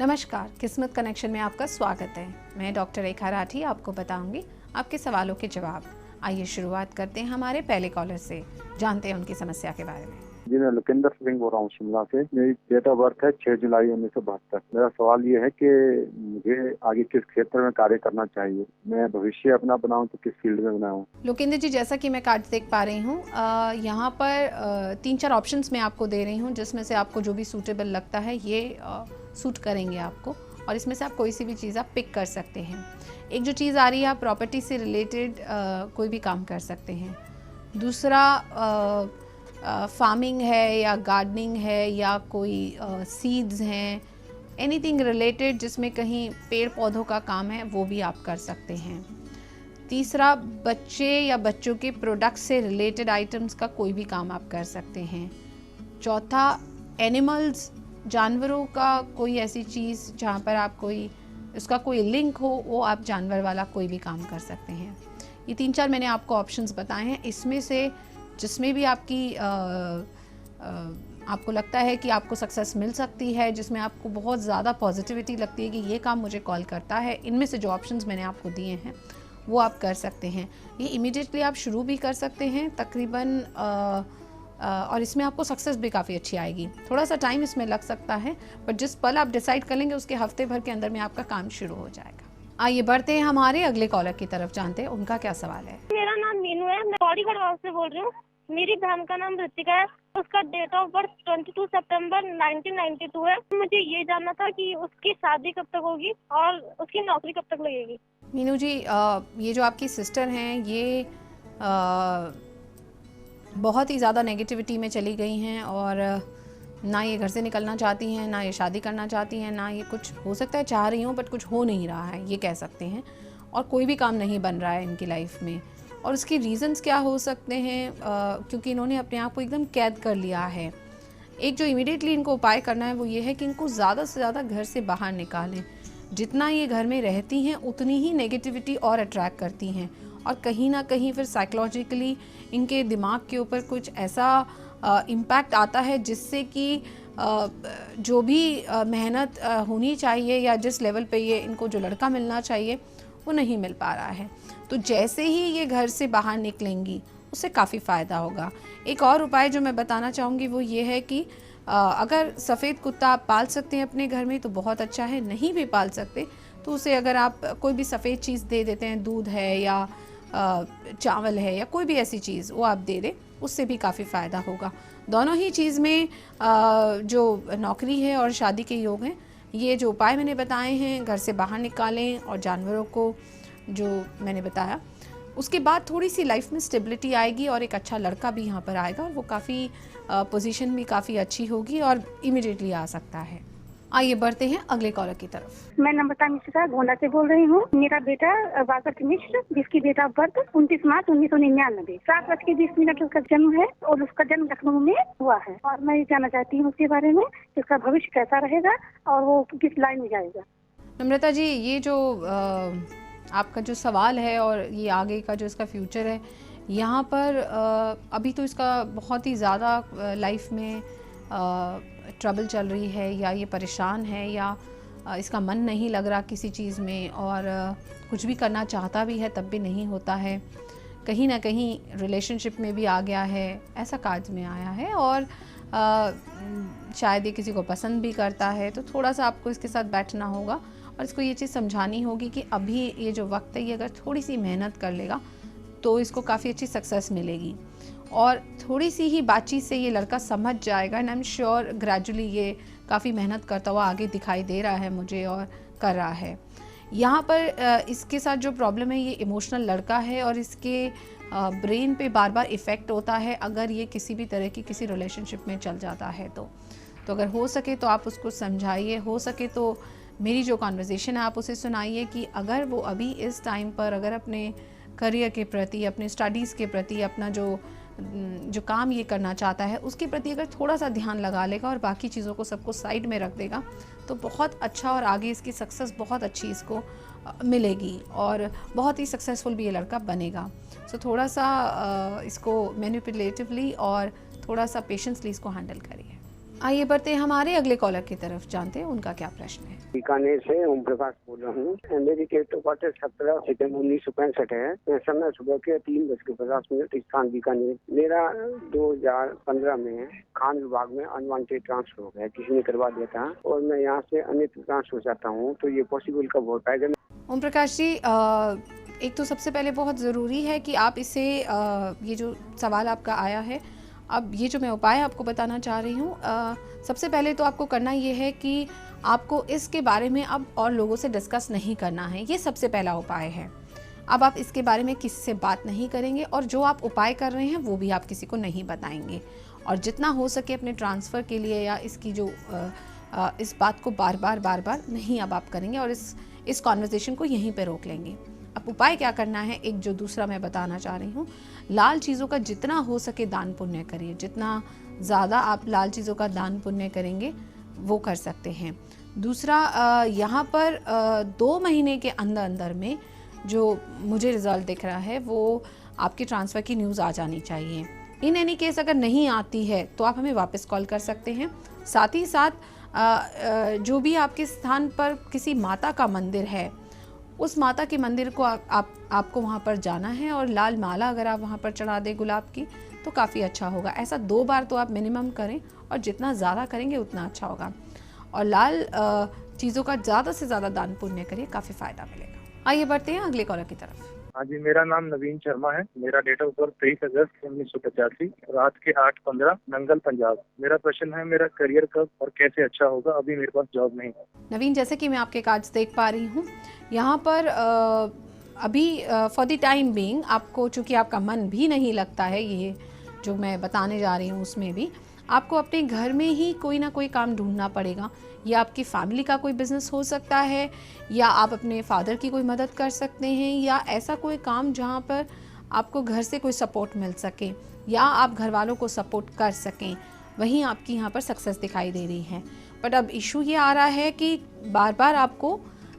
नमस्कार, किस्मत कनेक्शन में आपका स्वागत है। मैं डॉक्टर रेखा राठी आपको बताऊंगी आपके सवालों के जवाब। आइए शुरुआत करते हैं हमारे पहले कॉलर से, जानते हैं उनकी समस्या के बारे में। जी, मैं लुकिंदर सिंह बोल रहा हूँ शिमला से। मेरी डेट ऑफ बर्थ है 6 जुलाई 1972। मेरा सवाल ये है कि मुझे आगे किस क्षेत्र में कार्य करना चाहिए, मैं भविष्य अपना बनाऊं तो किस फील्ड में बनाऊं। लुकिंदर जी, जैसा कि मैं कार्ड देख पा रही हूँ, यहाँ पर 3-4 ऑप्शंस मैं आपको दे रही हूँ, जिसमें से आपको जो भी सूटेबल लगता है ये सूट करेंगे आपको, और इसमें से आप कोई सी भी चीज़ आप पिक कर सकते हैं। एक जो चीज़ आ रही है, आप प्रॉपर्टी से रिलेटेड कोई भी काम कर सकते हैं। दूसरा फार्मिंग है या गार्डनिंग है या कोई सीड्स हैं, एनीथिंग रिलेटेड जिसमें कहीं पेड़ पौधों का काम है वो भी आप कर सकते हैं। तीसरा, बच्चे या बच्चों के प्रोडक्ट से रिलेटेड आइटम्स का कोई भी काम आप कर सकते हैं। चौथा, एनिमल्स, जानवरों का कोई ऐसी चीज़ जहाँ पर आप कोई उसका कोई लिंक हो, वो आप जानवर वाला कोई भी काम कर सकते हैं। ये 3-4 मैंने आपको ऑप्शंस बताए हैं। इसमें से जिसमें भी आपको लगता है कि आपको सक्सेस मिल सकती है, जिसमें आपको बहुत ज़्यादा पॉजिटिविटी लगती है कि ये काम मुझे कॉल करता है, इनमें से जो ऑप्शंस मैंने आपको दिए हैं वो आप कर सकते हैं। ये इमीडिएटली आप शुरू भी कर सकते हैं तकरीबन, और इसमें आपको सक्सेस भी काफ़ी अच्छी आएगी। थोड़ा सा टाइम इसमें लग सकता है, पर जिस पल आप डिसाइड कर लेंगे उसके हफ्ते भर के अंदर में आपका काम शुरू हो जाएगा। आइए बढ़ते हैं हमारे अगले कॉलर की तरफ, जानते हैं उनका क्या सवाल है। मेरा नाम मीनू है, मैं बॉडीगढ़ गाँव से बोल रही हूँ। मेरी बहन का नाम ऋतिका है, उसका डेट ऑफ बर्थ 22 सितंबर 1992 है। मुझे ये जानना था कि उसकी शादी कब तक होगी और उसकी नौकरी कब तक लगेगी। मीनू जी, ये जो आपकी सिस्टर हैं ये बहुत ही ज़्यादा नेगेटिविटी में चली गई हैं, और ना ये घर से निकलना चाहती हैं, ना ये शादी करना चाहती हैं, ना ये कुछ हो सकता है चाह रही हूँ बट कुछ हो नहीं रहा है, ये कह सकते हैं। और कोई भी काम नहीं बन रहा है इनकी लाइफ में। और उसके रीज़न्स क्या हो सकते हैं, क्योंकि इन्होंने अपने आप को एकदम कैद कर लिया है। एक जो इमीडिएटली इनको उपाय करना है वो ये है कि इनको ज़्यादा से ज़्यादा घर से बाहर निकालें। जितना ये घर में रहती हैं उतनी ही नेगेटिविटी और अट्रैक्ट करती हैं, और कहीं ना कहीं फिर साइकोलॉजिकली इनके दिमाग के ऊपर कुछ ऐसा इम्पैक्ट आता है जिससे कि जो भी मेहनत होनी चाहिए या जिस लेवल पे ये इनको जो लड़का मिलना चाहिए वो नहीं मिल पा रहा है। तो जैसे ही ये घर से बाहर निकलेंगी उससे काफ़ी फ़ायदा होगा। एक और उपाय जो मैं बताना चाहूँगी वो ये है कि अगर सफ़ेद कुत्ता आप पाल सकते हैं अपने घर में तो बहुत अच्छा है, नहीं भी पाल सकते तो उसे अगर आप कोई भी सफ़ेद चीज़ दे देते हैं, दूध है या चावल है या कोई भी ऐसी चीज़ वो आप दे दें, उससे भी काफ़ी फ़ायदा होगा। दोनों ही चीज़ में जो नौकरी है और शादी के योग हैं, ये जो उपाय मैंने बताए हैं घर से बाहर निकालें, और जानवरों को जो मैंने बताया, उसके बाद थोड़ी सी लाइफ में स्टेबिलिटी आएगी और एक अच्छा लड़का भी यहाँ पर आएगा, और वो काफ़ी पोजीशन भी काफ़ी अच्छी होगी और इमीडिएटली आ सकता है। आइए बढ़ते हैं अगले कॉलर की तरफ। मैं नम्रता मिश्रा गोंडा से बोल रही हूँ। मेरा बेटा वाकट मिश्र, जिसकी डेट ऑफ बर्थ 29 मार्च 1999, 7:20 उसका जन्म है, और उसका जन्म लखनऊ में हुआ है। और मैं ये जानना चाहती हूँ उसके बारे में, उसका भविष्य कैसा रहेगा और वो किस लाइन में जाएगा। नम्रता जी, ये जो आपका जो सवाल है और ये आगे का जो इसका फ्यूचर है, यहाँ पर अभी तो इसका बहुत ही ज़्यादा लाइफ में ट्रबल चल रही है, या ये परेशान है, या इसका मन नहीं लग रहा किसी चीज़ में, और कुछ भी करना चाहता भी है तब भी नहीं होता है। कहीं ना कहीं रिलेशनशिप में भी आ गया है, ऐसा कार्ड्स में आया है, और शायद ये किसी को पसंद भी करता है। तो थोड़ा सा आपको इसके साथ बैठना होगा और इसको ये चीज़ समझानी होगी कि अभी ये जो वक्त है, ये अगर थोड़ी सी मेहनत कर लेगा तो इसको काफ़ी अच्छी सक्सेस मिलेगी, और थोड़ी सी ही बातचीत से ये लड़का समझ जाएगा। And I am sure gradually ये काफ़ी मेहनत करता हुआ आगे दिखाई दे रहा है मुझे, और कर रहा है। यहाँ पर इसके साथ जो प्रॉब्लम है, ये इमोशनल लड़का है, और इसके ब्रेन पे बार बार इफ़ेक्ट होता है अगर ये किसी भी तरह की किसी रिलेशनशिप में चल जाता है। तो अगर हो सके तो आप उसको समझाइए, हो सके तो मेरी जो कॉन्वर्सेशन है आप उसे सुनाइए कि अगर वो अभी इस टाइम पर अगर अपने करियर के प्रति, अपने स्टडीज़ के प्रति, अपना जो काम ये करना चाहता है उसके प्रति अगर थोड़ा सा ध्यान लगा लेगा और बाकी चीज़ों को सबको साइड में रख देगा तो बहुत अच्छा, और आगे इसकी सक्सेस बहुत अच्छी इसको मिलेगी, और बहुत ही सक्सेसफुल भी ये लड़का बनेगा। सो थोड़ा सा इसको मैनिपुलेटिवली और थोड़ा सा पेशेंसली इसको हैंडल करिए। आइए बढ़ते हैं हमारे अगले कॉलर की तरफ, जानते हैं उनका क्या प्रश्न है। बीकानेर से ओम प्रकाश बोल रहा हूँ। मेरी डेट ऑफ बर्थ 17 सितंबर 1965 है। समय सुबह के 3:50 स्थान बीकानेर। मेरा 2015 में खान विभाग में अनवांटेड ट्रांसफर हो गया, किसी ने करवा दिया था, और मैं यहाँ से अन्यत्र ट्रांसफर हो जाता हूँ, तो ये पॉसिबल कब हो पाएगा? ओम प्रकाश जी, एक तो सबसे पहले बहुत ज़रूरी है कि आप इसे ये जो सवाल आपका आया है, अब ये जो मैं उपाय आपको बताना चाह रही हूँ, सबसे पहले तो आपको करना ये है कि आपको इसके बारे में अब और लोगों से डिस्कस नहीं करना है। ये सबसे पहला उपाय है। अब आप इसके बारे में किसी से बात नहीं करेंगे और जो आप उपाय कर रहे हैं वो भी आप किसी को नहीं बताएंगे, और जितना हो सके अपने ट्रांसफ़र के लिए या इसकी जो इस बात को बार बार नहीं अब आप करेंगे, और इस कॉन्वर्सेशन को यहीं पे रोक लेंगे। अब उपाय क्या करना है, एक जो दूसरा मैं बताना चाह रही हूँ, लाल चीज़ों का जितना हो सके दान पुण्य करिए। जितना ज़्यादा आप लाल चीज़ों का दान पुण्य करेंगे वो कर सकते हैं। दूसरा, यहाँ पर 2 महीने के अंदर में जो मुझे रिज़ल्ट दिख रहा है वो आपके ट्रांसफ़र की न्यूज़ आ जानी चाहिए। इन एनी केस अगर नहीं आती है तो आप हमें वापस कॉल कर सकते हैं। साथ ही साथ जो भी आपके स्थान पर किसी माता का मंदिर है, उस माता के मंदिर को आपको वहाँ पर जाना है, और लाल माला अगर आप वहाँ पर चढ़ा दें गुलाब की तो काफ़ी अच्छा होगा। ऐसा 2 बार तो आप मिनिमम करें, और जितना ज़्यादा करेंगे उतना अच्छा होगा। और लाल चीज़ों का ज़्यादा से ज़्यादा दान पुण्य करिए, काफ़ी फ़ायदा मिलेगा। आइए बढ़ते हैं अगले कॉलर की तरफ। हाँ जी, मेरा नाम नवीन शर्मा है। मेरा डेट ऑफ बर्थ 23 अगस्त 1985, रात के 8:15, नंगल, पंजाब। मेरा प्रश्न है, मेरा करियर कब और कैसे अच्छा होगा? अभी मेरे पास जॉब नहीं है। नवीन, जैसे कि मैं आपके कार्ड्स देख पा रही हूँ, यहाँ पर अभी फॉर द टाइम बीइंग आपको, चूँकि आपका मन भी नहीं लगता है, ये जो मैं बताने जा रही हूँ उसमें भी आपको अपने घर में ही कोई ना कोई काम ढूंढना पड़ेगा। या आपकी फैमिली का कोई बिजनेस हो सकता है, या आप अपने फादर की कोई मदद कर सकते हैं, या ऐसा कोई काम जहाँ पर आपको घर से कोई सपोर्ट मिल सके, या आप घर वालों को सपोर्ट कर सकें, वहीं आपकी यहाँ पर सक्सेस दिखाई दे रही है। बट अब इशू ये आ रहा है कि बार बार आपको,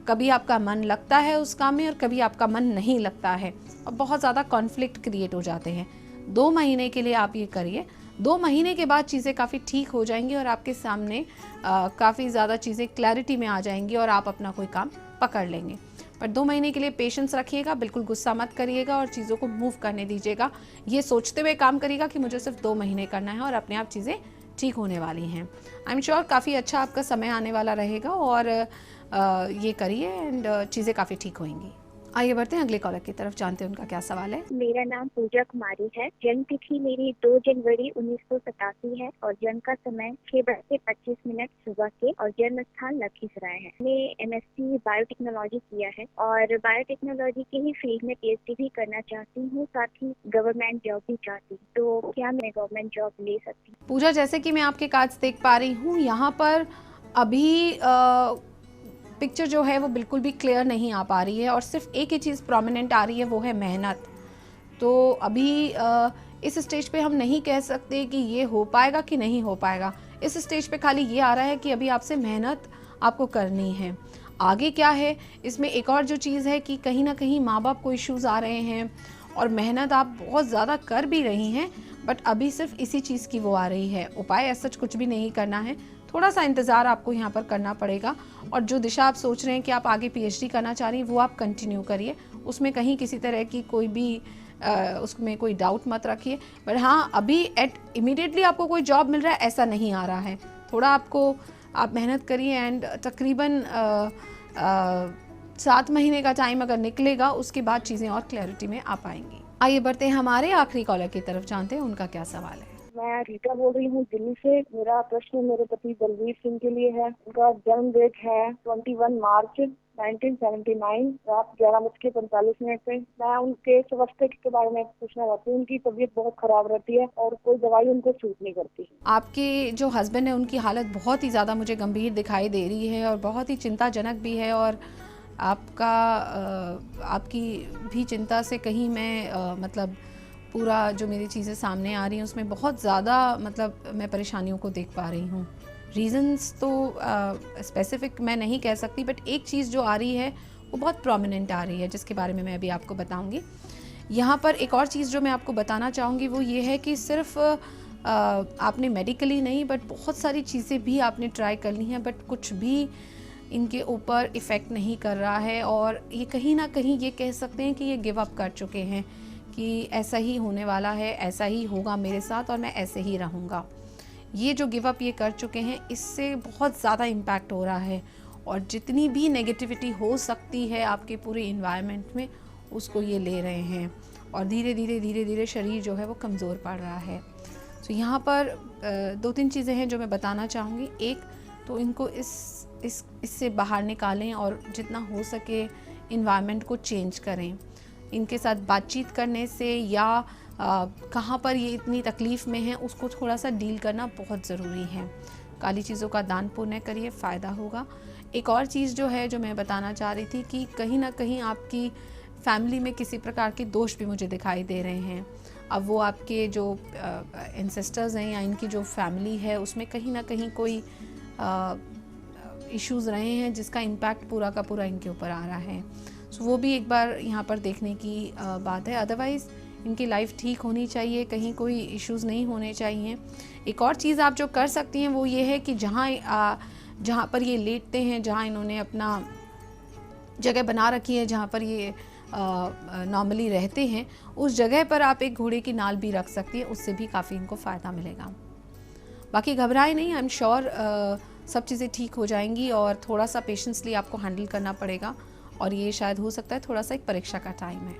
कभी आपका मन लगता है उस काम में और कभी आपका मन नहीं लगता है, और बहुत ज़्यादा कॉन्फ्लिक्ट क्रिएट हो जाते हैं। 2 महीने के लिए आप ये करिए। 2 महीने के बाद चीज़ें काफ़ी ठीक हो जाएंगी और आपके सामने काफ़ी ज़्यादा चीज़ें क्लैरिटी में आ जाएंगी और आप अपना कोई काम पकड़ लेंगे। पर 2 महीने के लिए पेशेंस रखिएगा, बिल्कुल गुस्सा मत करिएगा और चीज़ों को मूव करने दीजिएगा। ये सोचते हुए काम करिएगा कि मुझे सिर्फ 2 महीने करना है और अपने आप चीज़ें ठीक होने वाली हैं। आई एम श्योर काफ़ी अच्छा आपका समय आने वाला रहेगा, और ये करिए एंड चीज़ें काफ़ी ठीक होंगी। आइए बढ़ते हैं अगले कॉलर की तरफ, जानते हैं उनका क्या सवाल है। मेरा नाम पूजा कुमारी है। जन्म तिथि मेरी 2 जनवरी 1987 है और जन्म का समय 6:25 सुबह के, और जन्म स्थान लखीसराय है। मैंने MSc बायोटेक्नोलॉजी किया है और बायोटेक्नोलॉजी के ही फील्ड में PhD भी करना चाहती हूँ, साथ ही गवर्नमेंट जॉब भी चाहती हूँ। तो क्या मैं गवर्नमेंट जॉब ले सकती हूँ? पूजा, जैसे कि मैं आपके कार्ड्स देख पा रही हूँ, यहाँ पर अभी पिक्चर जो है वो बिल्कुल भी क्लियर नहीं आ पा रही है, और सिर्फ एक ही चीज़ प्रोमिनेंट आ रही है, वो है मेहनत। तो अभी इस स्टेज पे हम नहीं कह सकते कि ये हो पाएगा कि नहीं हो पाएगा। इस स्टेज पे खाली ये आ रहा है कि अभी आपसे मेहनत आपको करनी है। आगे क्या है, इसमें एक और जो चीज़ है कि कहीं ना कहीं माँ बाप को इश्यूज़ आ रहे हैं, और मेहनत आप बहुत ज़्यादा कर भी रही हैं, बट अभी सिर्फ इसी चीज़ की वो आ रही है। उपाय ऐसा कुछ भी नहीं करना है, थोड़ा सा इंतज़ार आपको यहाँ पर करना पड़ेगा। और जो दिशा आप सोच रहे हैं कि आप आगे PhD करना चाह रही हैं, वो आप कंटिन्यू करिए। उसमें कहीं किसी तरह की कोई भी उसमें कोई डाउट मत रखिए। पर हाँ, अभी इमीडिएटली आपको कोई जॉब मिल रहा है ऐसा नहीं आ रहा है। थोड़ा आप मेहनत करिए, एंड तकरीबन 7 महीने का टाइम अगर निकलेगा, उसके बाद चीज़ें और क्लैरिटी में आ पाएंगी। आइए बढ़ते हैं हमारे आखिरी कॉलर की तरफ, जानते हैं उनका क्या सवाल है। मैं रीता बोल रही हूँ दिल्ली से। मेरा प्रश्न मेरे पति बलवीर सिंह के लिए है। उनका जन्म डेट है 21 मार्च 1979, रात 11:45 पे। मैं उनके स्वास्थ्य के बारे में पूछना चाहती हूँ। उनकी तबीयत बहुत खराब रहती है और कोई दवाई उनको सूट नहीं करती। आपके जो हस्बैंड है, उनकी हालत बहुत ही ज़्यादा मुझे गंभीर दिखाई दे रही है और बहुत ही चिंताजनक भी है, और आपकी भी चिंता से कहीं मैं मतलब पूरा जो मेरी चीज़ें सामने आ रही हैं उसमें बहुत ज़्यादा मतलब मैं परेशानियों को देख पा रही हूँ। रीज़न्स तो स्पेसिफिक मैं नहीं कह सकती, बट एक चीज़ जो आ रही है वो बहुत प्रोमिनेंट आ रही है, जिसके बारे में मैं अभी आपको बताऊंगी। यहाँ पर एक और चीज़ जो मैं आपको बताना चाहूँगी वो ये है कि सिर्फ आपने मेडिकली नहीं बट बहुत सारी चीज़ें भी आपने ट्राई कर ली हैं, बट कुछ भी इनके ऊपर इफ़ेक्ट नहीं कर रहा है, और ये कहीं ना कहीं ये कह सकते हैं कि ये गिव अप कर चुके हैं कि ऐसा ही होने वाला है, ऐसा ही होगा मेरे साथ और मैं ऐसे ही रहूँगा। ये जो गिव अप ये कर चुके हैं, इससे बहुत ज़्यादा इम्पैक्ट हो रहा है, और जितनी भी नेगेटिविटी हो सकती है आपके पूरे इन्वायरमेंट में, उसको ये ले रहे हैं, और धीरे धीरे शरीर जो है वो कमज़ोर पड़ रहा है। तो यहाँ पर 2-3 चीज़ें हैं जो मैं बताना चाहूँगी। एक तो इनको इससे बाहर निकालें और जितना हो सके इन्वायरमेंट को चेंज करें। इनके साथ बातचीत करने से या कहाँ पर ये इतनी तकलीफ़ में हैं उसको थोड़ा सा डील करना बहुत ज़रूरी है। काली चीज़ों का दान पुण्य करिए, फ़ायदा होगा। एक और चीज़ जो है जो मैं बताना चाह रही थी कि कहीं ना कहीं आपकी फैमिली में किसी प्रकार के दोष भी मुझे दिखाई दे रहे हैं। अब वो आपके जो एंसेस्टर्स हैं या इनकी जो फैमिली है उसमें कहीं ना कहीं कोई इश्यूज़ रहे हैं जिसका इम्पैक्ट पूरा का पूरा इनके ऊपर आ रहा है। सो वो भी एक बार यहाँ पर देखने की बात है। अदरवाइज़ इनकी लाइफ ठीक होनी चाहिए, कहीं कोई इश्यूज़ नहीं होने चाहिए। एक और चीज़ आप जो कर सकती हैं वो ये है कि जहाँ पर ये लेटते हैं, जहाँ इन्होंने अपना जगह बना रखी है, जहाँ पर ये नॉर्मली रहते हैं, उस जगह पर आप एक घोड़े की नाल भी रख सकती हैं, उससे भी काफ़ी इनको फ़ायदा मिलेगा। बाकी घबराए नहीं, आई एम श्योर सब चीज़ें ठीक हो जाएंगी, और थोड़ा सा पेशेंसली आपको हैंडल करना पड़ेगा, और ये शायद हो सकता है थोड़ा सा एक परीक्षा का टाइम है।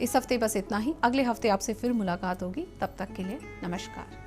इस हफ्ते बस इतना ही, अगले हफ्ते आपसे फिर मुलाकात होगी, तब तक के लिए नमस्कार।